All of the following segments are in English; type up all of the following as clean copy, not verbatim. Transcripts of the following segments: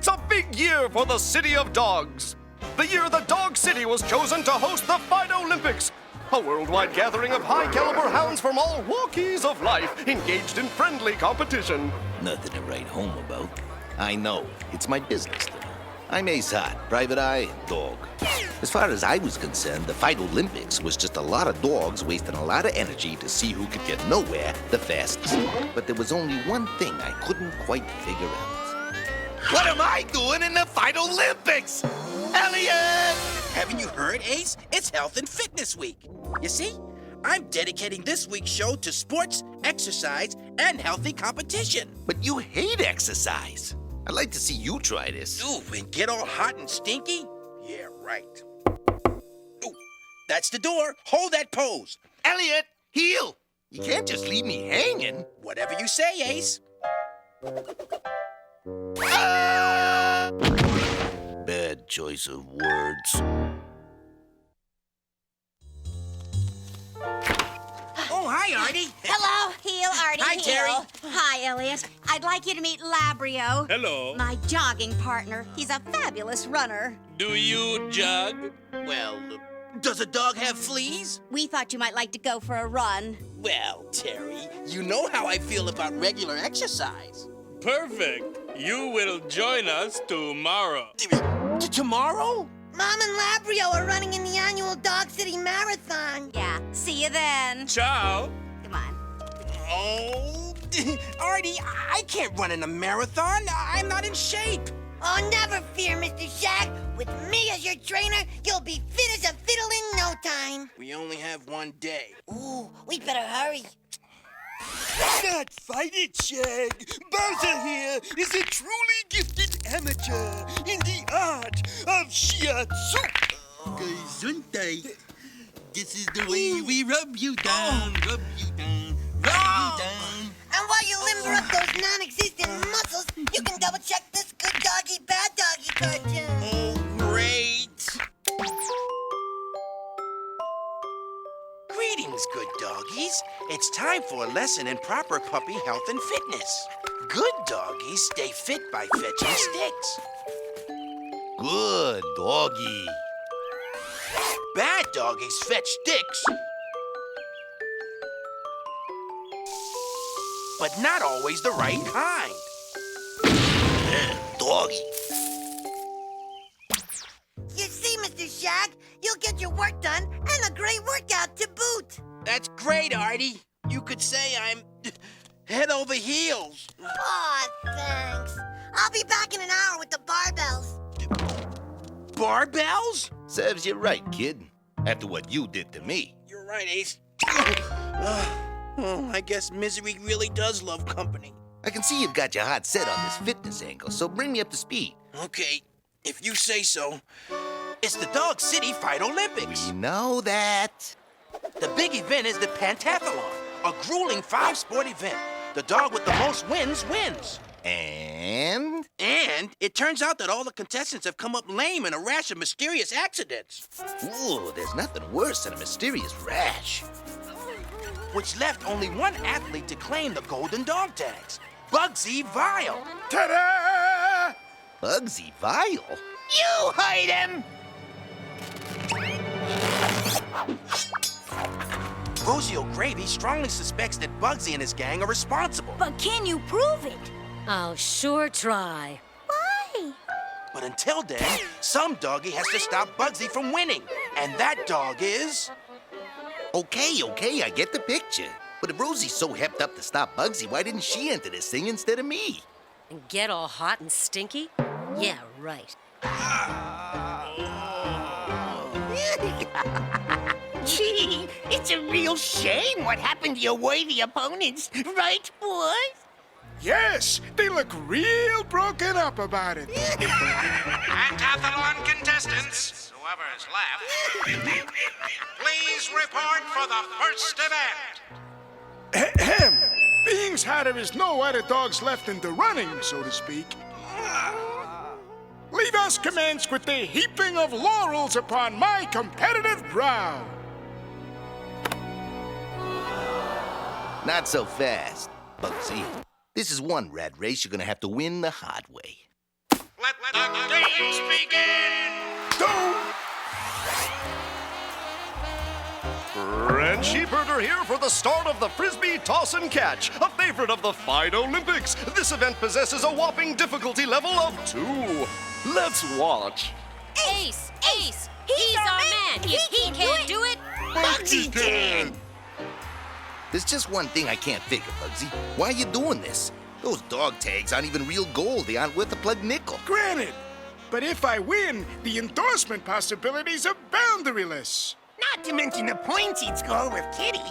It's a big year for the City of Dogs. The year the Dog City was chosen to host the Fight Olympics, a worldwide gathering of high-caliber hounds from all walkies of life engaged in friendly competition. Nothing to write home about. I know. It's my business, though. I'm Ace Hot, Private Eye, and Dog. As far as I was concerned, the Fight Olympics was just a lot of dogs wasting a lot of energy to see who could get nowhere the fastest. But there was only one thing I couldn't quite figure out. What am I doing in the Fight Olympics? Elliot! Haven't you heard, Ace? It's Health and Fitness Week. You see, I'm dedicating this week's show to sports, exercise, and healthy competition. But you hate exercise. I'd like to see you try this. Ooh, and get all hot and stinky? Yeah, right. Ooh, that's the door. Hold that pose. Elliot, heel! You can't just leave me hanging. Whatever you say, Ace. Ah! Bad choice of words. Oh, hi, Artie. Hello, Heel, Artie. Hi, Heel. Terry. Hi, Elliot. I'd like you to meet Labrio. Hello. My jogging partner. He's a fabulous runner. Do you jog? Well, does a dog have fleas? We thought you might like to go for a run. Well, Terry, you know how I feel about regular exercise. Perfect. You will join us tomorrow. Tomorrow? Mom and Labrio are running in the annual Dog City Marathon. Yeah, see you then. Ciao. Come on. Oh, Artie, I can't run in a marathon. I'm not in shape. Oh, never fear, Mr. Shag. With me as your trainer, you'll be fit as a fiddle in no time. We only have one day. Ooh, we better hurry. Not fight it, Shag. Bowser here is a truly gifted amateur in the art of shiatsu. Gesundheit. This is the way we rub you down, rub you down, rub you down. And while you limber up those non-existent muscles, you can double-check this good doggy, bad doggy cartoon. Oh, great. Greetings, good doggies. It's time for a lesson in proper puppy health and fitness. Good doggies stay fit by fetching sticks. Good doggy. Bad doggies fetch sticks, but not always the right kind. Doggy. You see, Mr. Shag, you'll get your work done and a great workout to boot. That's great, Artie. You could say I'm head over heels. Aw, thanks. I'll be back in an hour with the barbells. Barbells? Serves you right, kid. After what you did to me. You're right, Ace. Well, I guess misery really does love company. I can see you've got your heart set on this fitness angle, so bring me up to speed. Okay, if you say so. It's the Dog City Fight Olympics. We know that. The big event is the Pentathlon, a grueling 5-sport event. The dog with the most wins wins. And? And it turns out that all the contestants have come up lame in a rash of mysterious accidents. Ooh, there's nothing worse than a mysterious rash. Which left only one athlete to claim the golden dog tags, Bugsy Vile. Ta-da! Bugsy Vile? You heard him! Rosie O'Gravy strongly suspects that Bugsy and his gang are responsible. But can you prove it? I'll sure try. Why? But until then, some doggy has to stop Bugsy from winning. And that dog is... Okay, I get the picture. But if Rosie's so hepped up to stop Bugsy, why didn't she enter this thing instead of me? And get all hot and stinky? Yeah, right. Gee, it's a real shame what happened to your worthy opponents, right, boys? Yes, they look real broken up about it. Pentathlon contestants, whoever is left, please report for the first event. Ahem. Being there is no other dogs left in the running, so to speak. Leave us commence with the heaping of laurels upon my competitive brow. Not so fast, Bugsy. This is one rat race you're gonna have to win the hard way. Let the games begin! Red Sheepherder here for the start of the Frisbee Toss and Catch, a favorite of the Fido Olympics. This event possesses a whopping difficulty level of 2. Let's watch. Ace! Ace! He's our man! If he can't do it, Bugsy can! There's just one thing I can't figure, Bugsy. Why are you doing this? Those dog tags aren't even real gold. They aren't worth a plug nickel. Granted, but if I win, the endorsement possibilities are boundaryless. Not to mention the points he'd score with Kitty.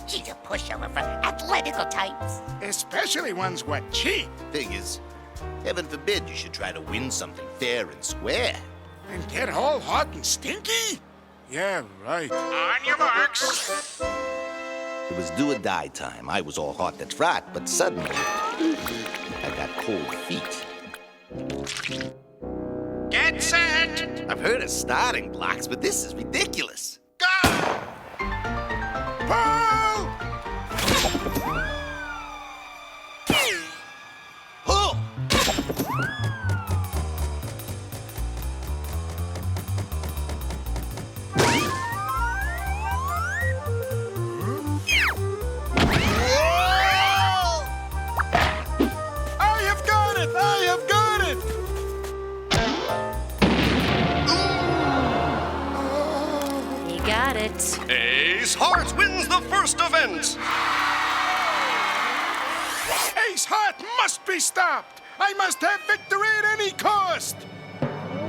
She's a pushover for athletical types. Especially ones what cheat. Figures. Heaven forbid you should try to win something fair and square. And get all hot and stinky? Yeah, right. On your marks. It was do or die time. I was all hot that's right, but suddenly I got cold feet. Get set. I've heard of starting blocks, but this is ridiculous. Go! Paul! Oh! I have got it! I have got it! he got it. Ace Hart wins the first event. Ace Hart must be stopped! I must have victory at any cost!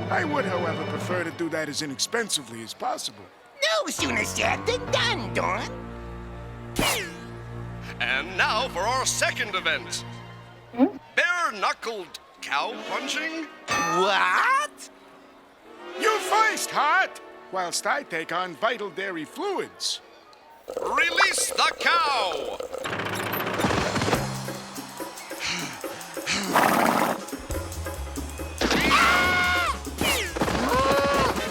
I would, however, prefer to do that as inexpensively as possible. No sooner said than done, Dawn. And now for our second event. Bare-knuckled cow punching? What? You first, Hart! Whilst I take on vital dairy fluids. Release the cow!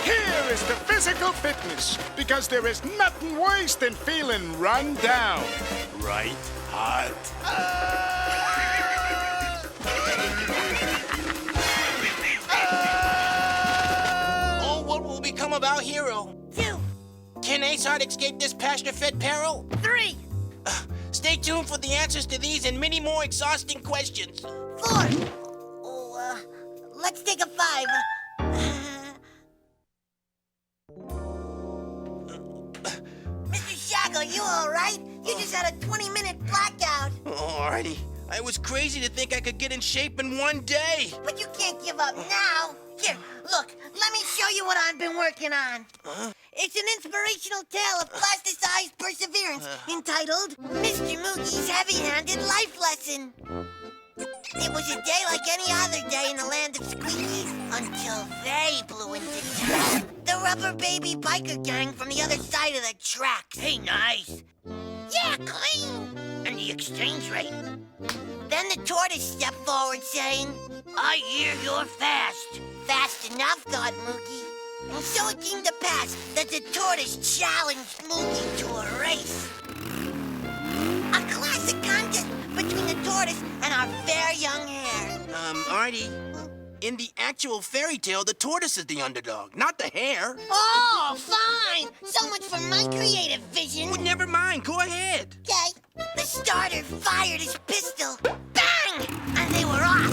Here is the physical fitness, because there is nothing worse than feeling run down. Right, Hart? Oh, what will become of our hero? 2, Can Ace Hart escape this pasture-fed peril? 3, Stay tuned for the answers to these and many more exhausting questions. 4. Oh, let's take a 5. Mr. Shago, you all right? You just had a 20-minute blackout. Alrighty. I was crazy to think I could get in shape in one day. But you can't give up now. Here, look, let me show you what I've been working on. It's an inspirational tale of plasticized perseverance entitled Mr. Moogie's Heavy-Handed Life Lesson. It was a day like any other day in the land of squeakies until they blew into town. The Rubber Baby Biker Gang from the other side of the tracks. Hey, nice. Yeah, clean. And the exchange rate? Then the tortoise stepped forward saying, I hear you're fast. Fast enough, thought Moogie. And so it came to pass that the tortoise challenged Moogie to a race. A classic contest between the tortoise and our fair young hare. Artie, in the actual fairy tale, the tortoise is the underdog, not the hare. Oh, fine. So much for my creative vision. Well, never mind. Go ahead. Okay. The starter fired his pistol. Bang! And they were off.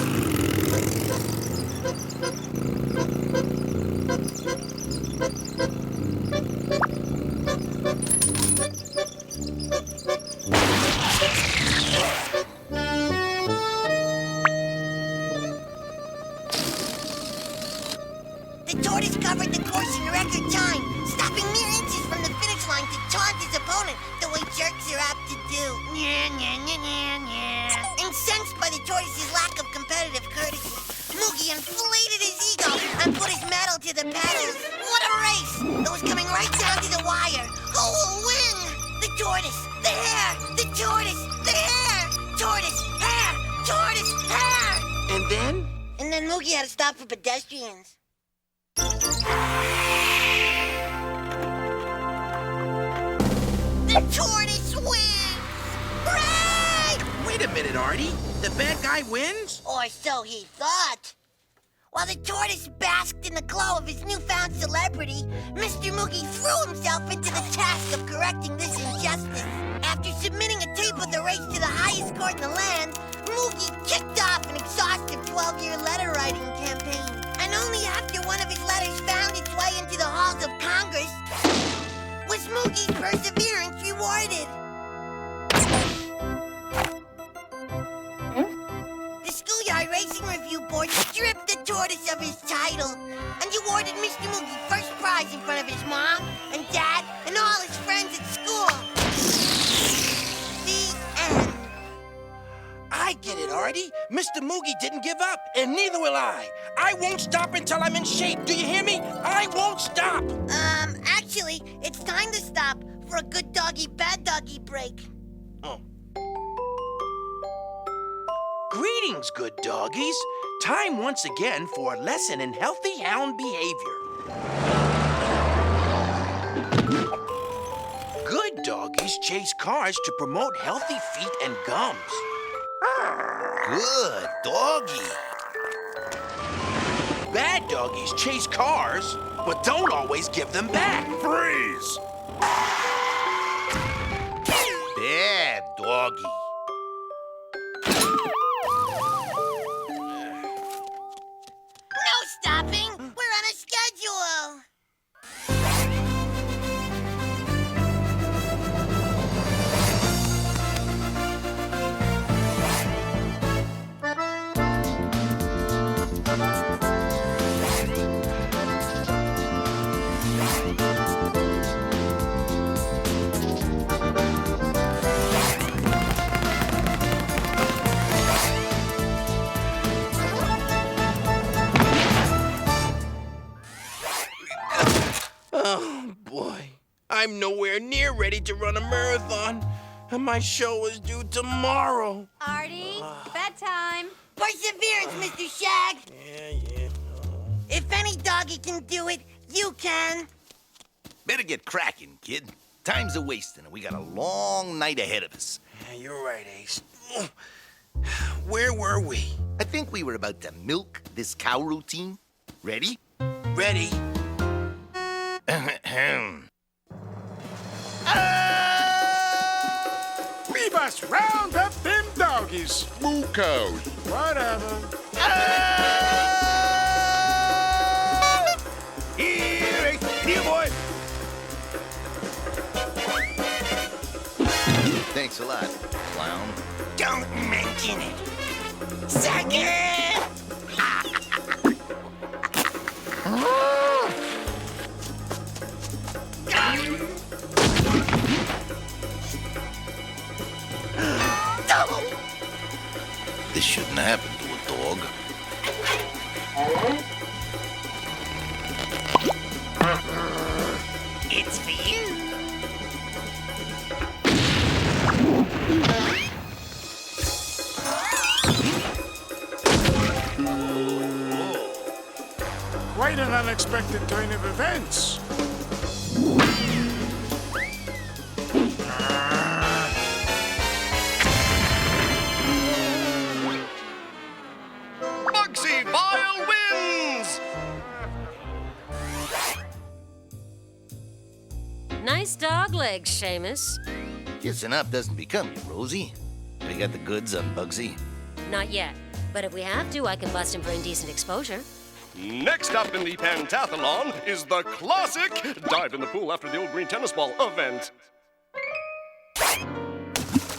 The tortoise covered the course in record time, stopping mere inches from the finish line to taunt his opponent the way jerks are apt to do. Incensed by the tortoise's lack of competitive courtesy, Moogie inflated his ego and put his medal to the pedals. What a race! It was coming right down to the wire. Who will win? The tortoise, the hare, the tortoise, the hare, tortoise, hare, tortoise, hare. And then? And then Moogie had to stop for pedestrians. The tortoise wins! Hooray! We Wait a minute, Artie. The bad guy wins? Or so he thought. While the tortoise basked in the glow of his newfound celebrity, Mr. Moogie threw himself into the task of correcting this injustice. After submitting a tape of the race to the highest court in the land, Moogie kicked off an exhaustive 12-year letter-writing campaign. And only after one of his letters found its way into the halls of Congress was Moogie's perseverance rewarded. The Schoolyard Racing Review Board stripped the tortoise of his title and awarded Mr. Moogie first prize in front of his mom and dad and all his friends at school. The end. I get it, Artie. Mr. Moogie didn't give up, and neither will I. I won't stop until I'm in shape. Do you hear me? I won't stop. Actually, it's time to stop for a good doggy, bad doggy break. Oh. Greetings, good doggies. Time once again for a lesson in healthy hound behavior. Good doggies chase cars to promote healthy feet and gums. Good doggy. Bad doggies chase cars, but don't always give them back. Freeze! Bad doggy. No stopping! We're on a schedule! Oh, boy. I'm nowhere near ready to run a marathon, and my show is due tomorrow. Artie, bedtime. Perseverance, Mr. Shag! Yeah. If any doggy can do it, you can. Better get cracking, kid. Time's a wasting, and we got a long night ahead of us. Yeah, you're right, Ace. Where were we? I think we were about to milk this cow routine. Ready? Ready? We must round up them doggies. Moo cows. Whatever. Here, boy. Thanks a lot, clown. Don't mention it. Sucker! This shouldn't happen to a dog. It's for you. Quite an unexpected turn of events. Bugsy Bile wins! Nice dog legs, Seamus. Kissing up doesn't become you, Rosie. Have you got the goods on Bugsy? Not yet. But if we have to, I can bust him for indecent exposure. Next up in the pentathlon is the classic dive in the pool after the old green tennis ball event.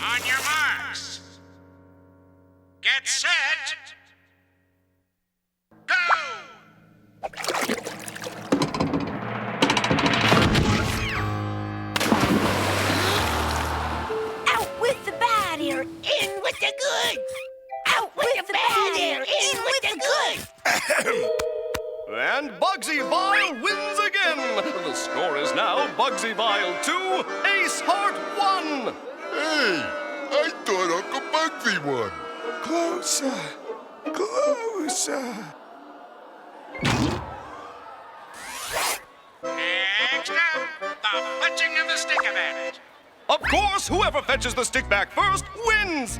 On your marks. Get set. Go! Out with the bad air, in with the good! Out with the bad air, in with the good! And Bugsy Bile wins again! The score is now Bugsy Bile 2, Ace Heart 1! Hey, I thought Uncle Bugsy won. Closer. Closer. Next up, the fetching of the stick event. Of course, whoever fetches the stick back first wins!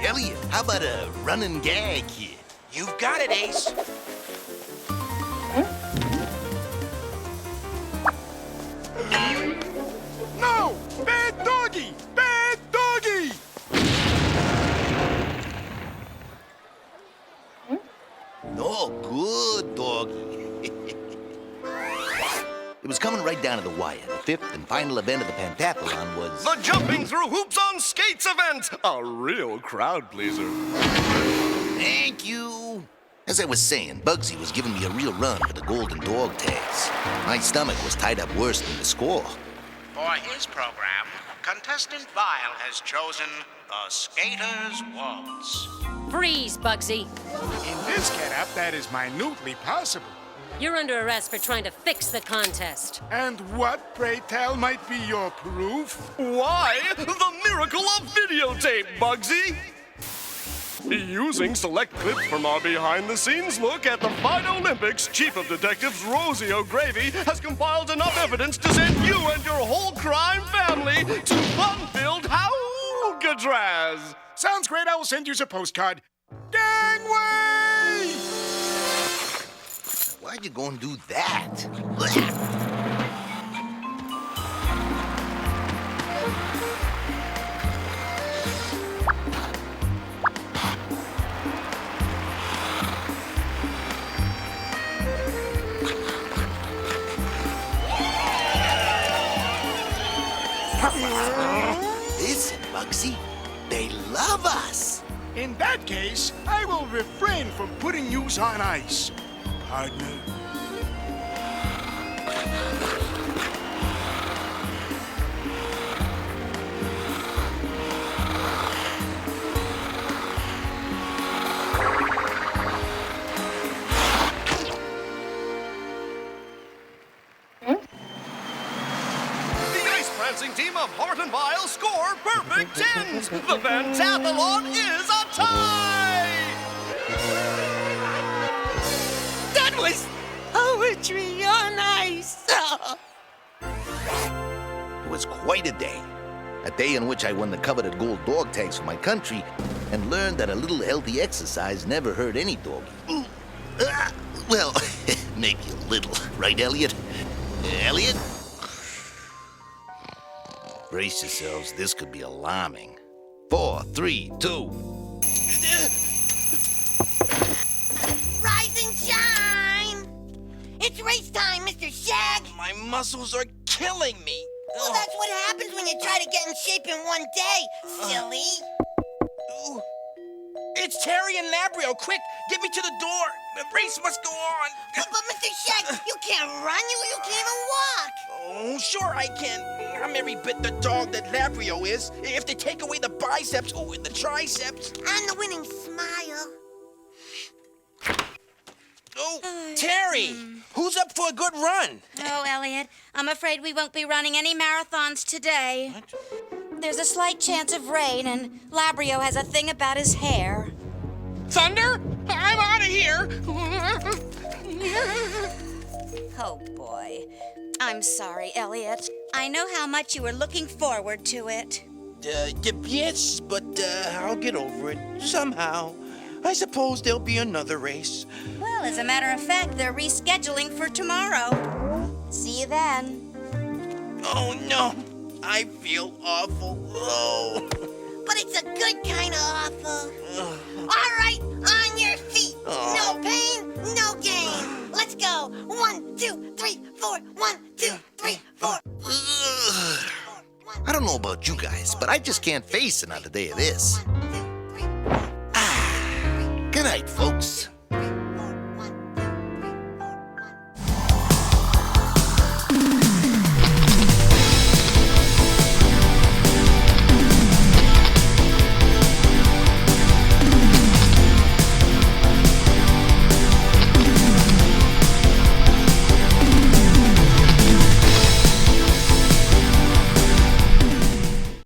Elliot, how about a running gag here? You've got it, Ace. No! Bad doggy! Bad doggy! Oh, good doggy. It was coming right down to the wire. The fifth and final event of the pentathlon was... The Jumping Through Hoops on Skates event! A real crowd pleaser. Thank you. As I was saying, Bugsy was giving me a real run for the golden dog tags. My stomach was tied up worse than the score. For his program, contestant Vile has chosen the Skater's Waltz. Freeze, Bugsy. In this getup, that is minutely possible. You're under arrest for trying to fix the contest. And what, pray tell, might be your proof? Why, the miracle of videotape, Bugsy! Using select clips from our behind-the-scenes look at the Fight Olympics, Chief of Detectives Rosie O'Gravy has compiled enough evidence to send you and your whole crime family to fun-filled Alcatraz. Sounds great. I will send you a postcard. Gangway! Why'd you go and do that? Listen, Bugsy, they love us. In that case, I will refrain from putting you on ice, partner. Team of Hart and Vile score perfect tens. The pentathlon is a tie. That was poetry on ice. It was quite a day. A day in which I won the coveted gold dog tags for my country and learned that a little healthy exercise never hurt any doggy. Well, maybe a little, right, Elliot? Elliot? Brace yourselves, this could be alarming. 4, 3, 2. Rise and shine! It's race time, Mr. Shag! My muscles are killing me. Well, that's what happens when you try to get in shape in one day, silly. It's Terry and Labrio. Quick, get me to the door. The race must go on. But Mr. Shag, you can't run. You can't even walk. Oh, sure I can. I'm every bit the dog that Labrio is. If they take away the biceps, and the triceps. And the winning smile. Oh, Terry, who's up for a good run? Oh, Elliot, I'm afraid we won't be running any marathons today. What? There's a slight chance of rain, and Labrio has a thing about his hair. Thunder? I'm out of here. Oh, boy. I'm sorry, Elliot. I know how much you were looking forward to it. Yes, but I'll get over it somehow. I suppose there'll be another race. Well, as a matter of fact, they're rescheduling for tomorrow. See you then. Oh, no. I feel awful. Oh. But it's a good kind of awful. All right, on your feet. No pain, no gain. Let's go. 1, 2, 3, 4. 1, 2, 3, 4. I don't know about you guys, but I just can't face another day of this. Good night, folks.